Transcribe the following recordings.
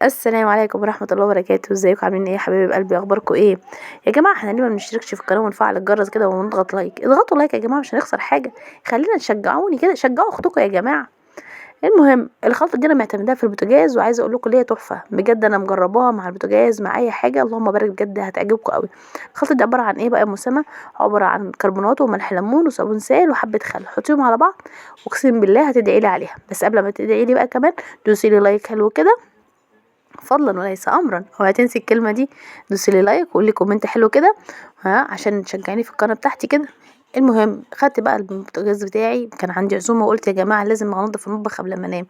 السلام عليكم ورحمة الله وبركاته. ازيكم عاملين ايه يا حبايب قلبي؟ اخباركم ايه يا جماعة؟ احنا ليه ما بنشتركش في القناة ونفعل الجرس كده ونضغط لايك؟ اضغطوا لايك يا جماعة، مش هنخسر حاجة. خلينا تشجعوني كده، شجعوا اختكم يا جماعة. المهم الخلطة دي انا معتمداها في البوتاجاز، وعايزة اقول لكم ليها تحفة بجد. انا مجرباها مع البوتاجاز مع اي حاجة، اللهم بارك، بجد هتعجبكم قوي. الخلطة دي عبارة عن ايه بقى يا مسامة؟ عبارة عن كربونات وملح ليمون وصابون سائل وحبة خل، حطيهم على بعض واقسم بالله هتدعي لي عليها. بس قبل ما تدعي لي بقى كمان دوسي لي لايك حلو كده، فضلا وليس امرا. اوعي تنسي الكلمه دي، دوسي لي لايك وقولي كومنت حلو كده، ها، عشان تشجعيني في القناه بتاعتي كده. المهم خدت بقى البوتاجاز بتاعي، كان عندي عزومه وقلت يا جماعه لازم انضف المطبخ قبل ما انام.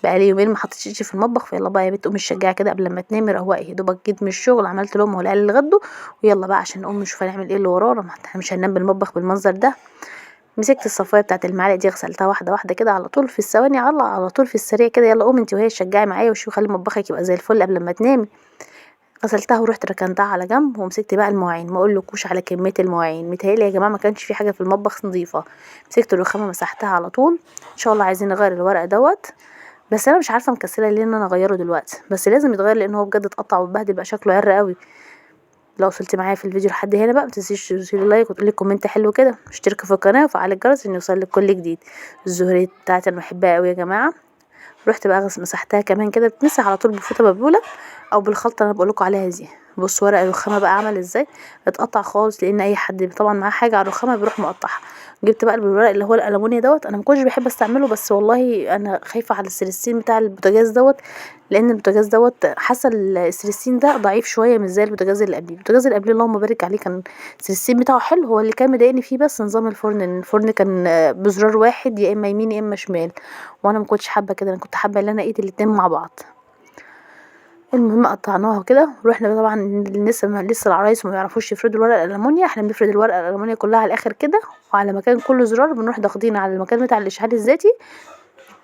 بقى لي يومين ما حطيتش في المطبخ، فيلا بقى يا بنت قومي الشجاعه كده قبل ما تنامي روقي. يا دوبك جيت من الشغل عملت لهم والعيال اللي غدوا، ويلا بقى عشان نقوم نشوف هنعمل ايه اللي ورانا، ما احنا مش هننام بالمطبخ بالمنظر ده. مسكت الصفايه بتاعت المعالق دي غسلتها واحده واحده كده على طول في الثواني، على طول في السريع كده. يلا قومي انت وهي شجعي معايا وشوفي، خلي مطبخك يبقى زي الفل قبل ما تنامي. غسلتها ورحت ركنتها على جنب، ومسكت بقى المواعين. ما اقولكوش على كميه المواعين، متهيألي يا جماعه ما كانش في حاجه في المطبخ نظيفه. مسكت الرخامه مسحتها على طول. ان شاء الله عايزين نغير الورق دوت، بس انا مش عارفه مكسله ليه ان انا اغيره دلوقتي، بس لازم يتغير لان هو بجد اتقطع واتبهدل بقى شكله عر قوي. لو وصلتي معايا في الفيديو لحد هنا بقى متنسيش تدوسي لايك وتقولي كومنت حلو كده، اشتركي في القناه وفعلي الجرس ان يوصلك كل جديد. الزهريه بتاعتي انا بحبها قوي يا جماعه. رحت بقى مسحتها كمان كده، بتمسح على طول بفوطه مبلوله او بالخلطه اللي انا بقولكوا عليها دي. بص ورق الرخامه بقى عمل ازاي، اتقطع خالص، لان اي حد طبعا معاه حاجه على الرخامه بيروح مقطعها. جبت بقى الورق اللي هو الالومنيا دوت، انا ما كنتش بحب استعمله، بس والله انا خايفه على السلسين بتاع البوتاجاز دوت، لان البوتاجاز دوت حاسه السلسين ده ضعيف شويه مش زي البوتاجاز اللي قبليه. البوتاجاز اللي قبليه اللهم بارك عليه كان السلسين بتاعه حلو، هو اللي كان مضايقني فيه بس نظام الفرن، ان الفرن كان بزرار واحد، يا اما يمين يا اما شمال، وانا ما كنتش حابه كده، انا كنت حابه ان انا ايد الاتنين مع بعض. المهم قطعناها كده، ورحنا طبعا لسه العرايس ما يعرفوش يفردوا الورق الالومنيا، احنا بنفرد الورق الالومنيا كلها على الاخر كده، وعلى مكان كل زرار بنروح ضاغطين على المكان بتاع الاشعال الذاتي،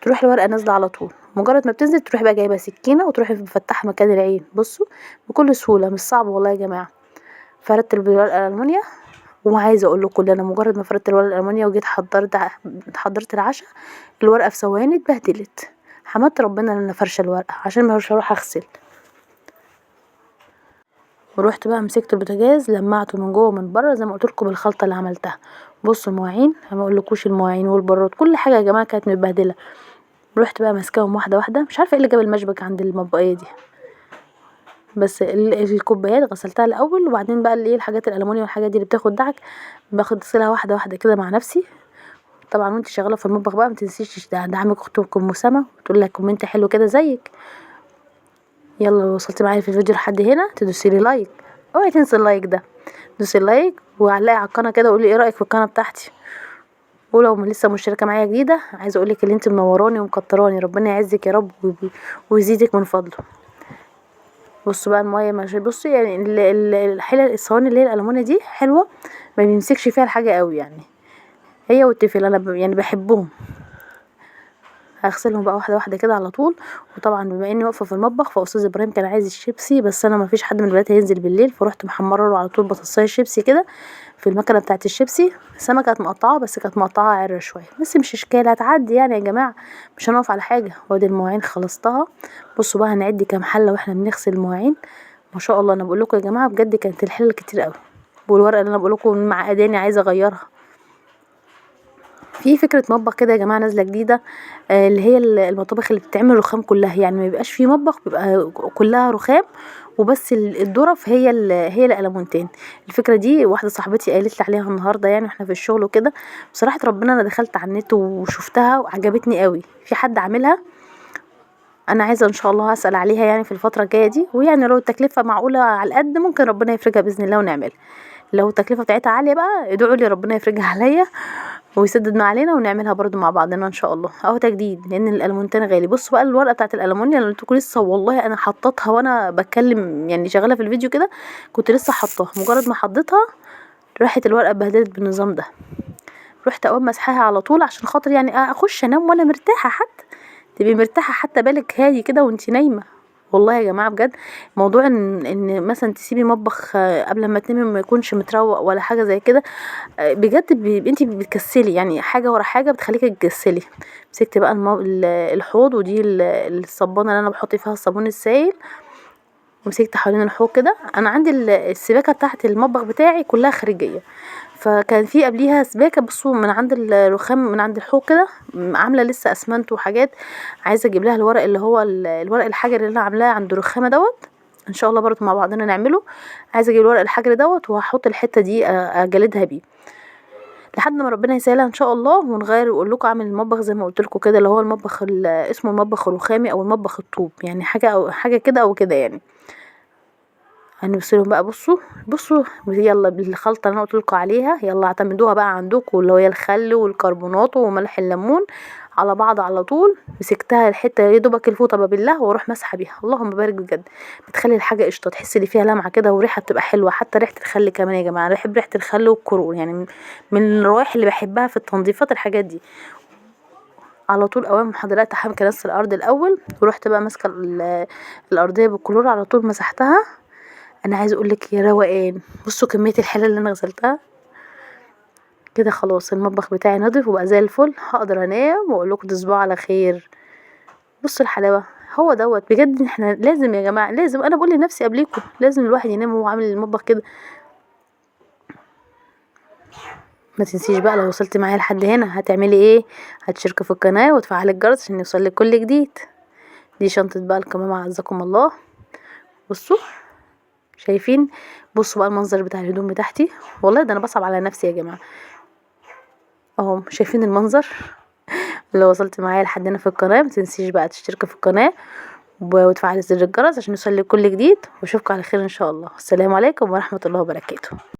تروح الورقه نازله على طول. مجرد ما بتنزل تروحي بقى جايبه سكينه وتروحي مفتحه مكان العين. بصوا بكل سهوله، مش صعب والله يا جماعه. فردت الورق الالومنيا، وعايزه اقول لكم ان انا مجرد ما فردت الورق الالومنيا وجيت حضرت العشاء، الورقه في ثواني اتبهدلت. حمدت ربنا ان انا فرشه الورقه عشان مش هروح اغسل. ورحت بقى مسكت البوتاجاز لمعته من جوه ومن بره زي ما قلت لكم بالخلطه اللي عملتها. بصوا المواعين، ما اقولكوش المواعين والبراد كل حاجه يا جماعه كانت متبهدله. رحت بقى ماسكاهم واحده واحده، مش عارفه ايه اللي جاب المشبك عند المطبقيه دي، بس الكوبايات غسلتها الاول، وبعدين بقى اللي ايه الحاجات الالومنيا والحاجات دي اللي بتاخد دعك باخد غسلها واحده واحده كده مع نفسي. طبعا وانت شغاله في المطبخ بقى متنسيش دعمك اختكم مسامه وتقول لك كومنت حلو كده زيك. يلا لو وصلت معايا في الفيديو لحد هنا تدوسي لي لايك، اوعي تنسي اللايك ده. دوسي اللايك وعلقي على القناه كده وقولي ايه رايك في القناه بتاعتي. ولو لسه مشتركه معايا جديده عايزه اقولك ان انت منوراني ومكتراني، ربنا يعزك يا رب ويزيدك من فضله. بصوا بقى الميه ماشي، بصوا يعني الحله الصواني اللي هي الالومنيا دي حلوه، ما بيمسكش فيها الحاجه قوي يعني، هي والتيفال انا يعني بحبهم. هغسلهم بقى واحده واحده كده على طول. وطبعا بما اني واقفه في المطبخ، فاستاذ ابراهيم كان عايز الشيبسي، بس انا ما فيش حد من الولاد هينزل بالليل، فروحت محمره له على طول بطاطسايه الشيبسي كده في المكنه بتاعه الشيبسي. السمكه كانت مقطعه، بس كانت مقطعه عره شويه، بس مش اشكال هتعدي يعني يا جماعه، مش هنقف على حاجه. وادي المواعين خلصتها. بصوا بقى هنعد كام حله واحنا بنغسل المواعين. ما شاء الله انا بقول لكم يا جماعه بجد كانت الحله كتير قوي، والورقه اللي انا بقول لكم معقداني عايزه اغيرها. في فكرة مطبخ كده يا جماعة نازلة جديدة، اللي هي المطابخ اللي بتتعمل رخام كلها، يعني ما بيبقاش في مطبخ بيبقى كلها رخام، وبس الظرف هي الألمونتين. الفكرة دي واحدة صاحبتي قالت لي عليها النهاردة يعني واحنا في الشغل وكده. بصراحة ربنا انا دخلت على النت وشفتها وعجبتني قوي، في حد عاملها. انا عايزة ان شاء الله اسأل عليها يعني في الفترة الجاية دي، ويعني لو التكلفة معقولة على القد ممكن ربنا يفرجها بإذن الله ونعملها. لو التكلفة بتاعتها عالية بقى ادعوا لي ربنا يفرجها عليا ويسدد ما علينا، ونعملها برضو مع بعضنا ان شاء الله اهو تجديد، لان الالمونتين غالي. بصوا بقى الورقه بتاعت الالمونيا اللي قلت لكم لسه، والله انا حطيتها وانا بتكلم يعني شغاله في الفيديو كده، كنت لسه حطاها. مجرد ما حطيتها راحت الورقه اتبهدلت بالنظام ده. رحت اقوم مسحها على طول عشان خاطر يعني اخش انام وانا مرتاحه، حتى تبقي مرتاحه، حتى بالك هادي كده وانتي نايمه. والله يا جماعة بجد موضوع إن مثلًا تسيبي المطبخ قبل أمّا تنامي ما يكونش متروّق ولا حاجة زي كده، بجد أنتِ بتكسّلي، يعني حاجة ورا حاجة بتخلّيكِ تكسّلي. مسكت بقى الحوض ودي الصبّانة اللي أنا باحط فيها الصابون السايل، ومسكت حوالين الحوض كده. أنا عندي السباكة بتاعة المطبخ بتاعي كلّها خارجية، فكان في قبليها سباكة بُصّوا من عند الرخام من عند الحوض كده عاملة لسه أسمنت وحاجات، عايزة أجيب لها الورق اللي هو الورق الحجري اللي أنا عاملاه عند الرخامة دوّة، إن شاء الله برضه مع بعضنا نعمله. عايزة أجيب الورق الحجري دوّة وهاحط الحتّة دي أجلدها بيه، لحد ما ربنا يسهلها إن شاء الله ونغيّر وأقول لكم أعمل المطبخ زي ما قُلت لكم كده، اللي هو المطبخ اسمه المطبخ الرخامي أو المطبخ الطوب، يعني حاجة أو حاجة كده أو كده يعني. هنغسلهم بقى بُصّوا يالّا بالخلطة اللي أنا قُلت لكم عليها، يالّا اعتمدوها بقى عندكم اللي هي الخل والكربوناتو وملح الليمون على بعض على طول. مسكتها الحتّة يا دوبك الفوطة بابلّها وأروح ماسحة بيها، اللهم بارك بجد، بتخلّي الحاجة قشطة، تحسّي إن فيها لمعة كده وريحة بتبقى حلوة، حتى ريحة الخل كمان يا جماعة، أنا باحب ريحة الخل والكركم يعني من الروايح اللي باحبها في التنضيفات الحاجات دي. على طول أول ما بدأت كنست الأرض الأول ورُحت بقى ماسكة الأرضية بالكلور على طول مسحتها. أنا عايزة أقول لِك يا روقان، بُصّوا كمية الحلل اللي أنا غسلتها، كده خلاص المطبخ بتاعي نضف وبقى زي الفل، هاقدر أنام وأقول لكم تصبحوا على خير. بُصّوا الحلاوة، هو دوّة بجد إحنا لازم يا جماعة لازم، أنا باقول لنفسي قبليكم، لازم الواحد ينام وهو عامل المطبخ كده. ما تنسيش بقى لو وصلتِ معايا لحد هنا هتعملي إيه، هتشتركي في القناة وتفعلي الجرس عشان يوصلِك كل جديد. دي شنطة بقى الكمامة أعزكم الله، بُصّوا شايفين، بُصّوا بقى المنظر بتاع الهدوم بتاعتي، والله ده أنا باصعب على نفسي يا جماعة. أهو شايفين المنظر. لو وصلتِ معايا لحد هنا في القناة ما تنسيش بقى تشتركي في القناة وتفعلي زر الجرس عشان يوصلك كل جديد، واشوفكم على خير ان شاء الله. السلام عليكم ورحمة الله وبركاته.